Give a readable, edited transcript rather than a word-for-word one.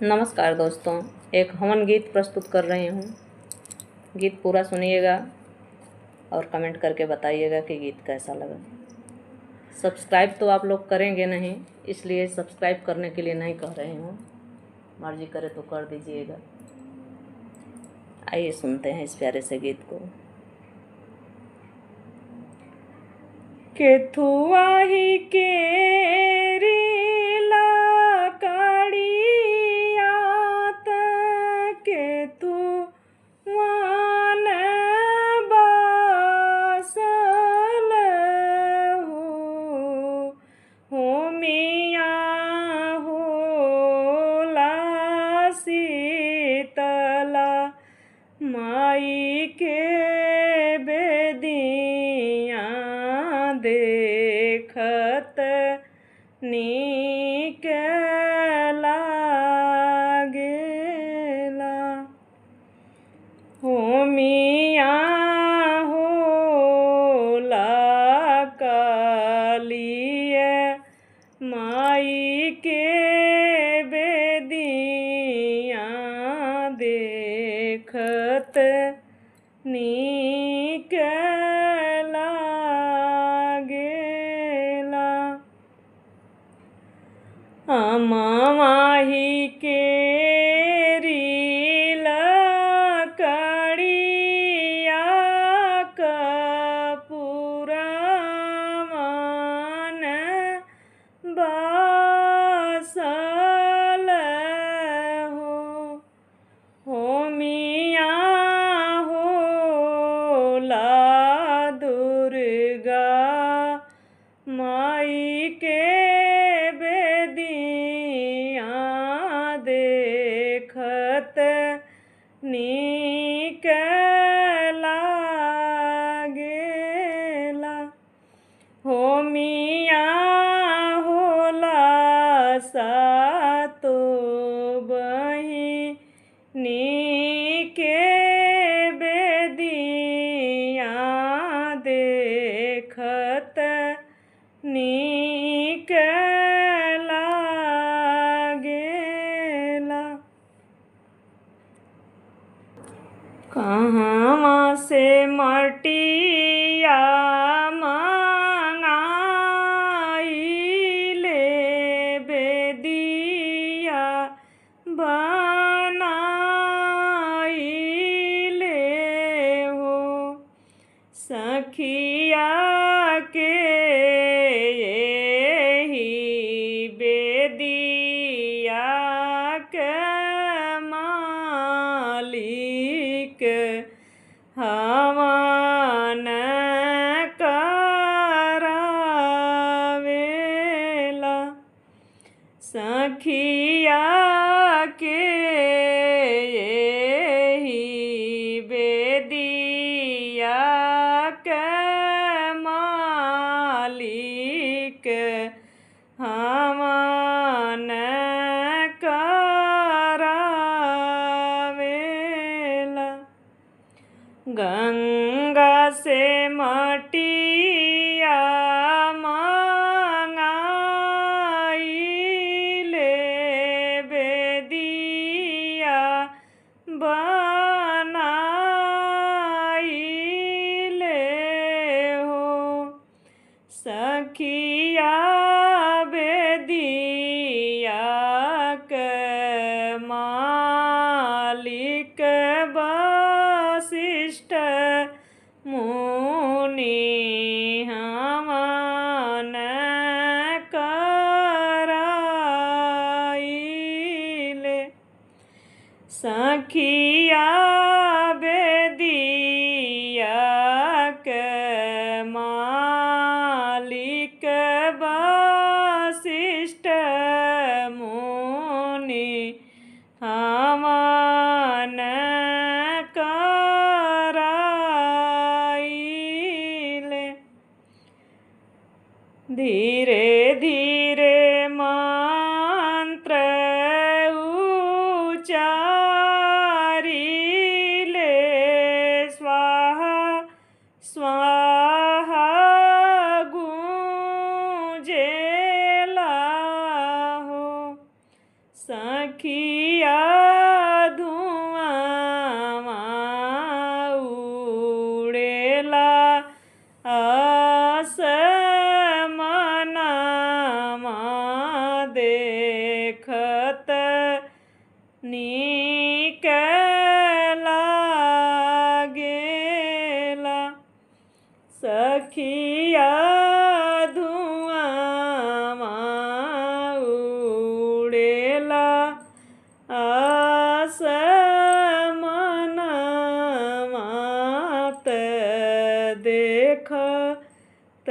नमस्कार दोस्तों, एक हवन गीत प्रस्तुत कर रही हूँ। गीत पूरा सुनिएगा और कमेंट करके बताइएगा कि गीत कैसा लगा। सब्सक्राइब तो आप लोग करेंगे नहीं, इसलिए सब्सक्राइब करने के लिए नहीं कह रही हूँ। मर्जी करे तो कर दीजिएगा। आइए सुनते हैं इस प्यारे से गीत को। केथुआ ही केरी माई के बेदिया देखत नीक लागेला। हो मिया होला कालिए माई के बेदिया देखत नीक लागेला। माही केरी लकड़िया कपूरा मन बासल हो मिया होला दुर्गा माई के बेदिया देखत नीक लागेला। हो मिया होला सातो बहिनी के बेदिया देखत नीक लागेला। कहाँ से मटिया मंगाइले बेदिया बनाइले हो सखिया के यही बेदिया के मालिक हवन करावेला। सखिया के यही बेदिया के मालिक हवन करावेला। गंगा से मटिया मंगाइले बेदिया बनाइले हो सखिया बेदिया के मालिक वशिष्ठ मुनि हवन कराइले। सखिया बेदिया के मालिक वशिष्ठ मुनि हवन कराइले। धीरे धीरे मंत्र उचारी सखिया धुआं उड़ेला आसमानमा देखत नीक लागेला। सखिया धुआं उड़ेला आसमानमा त देखत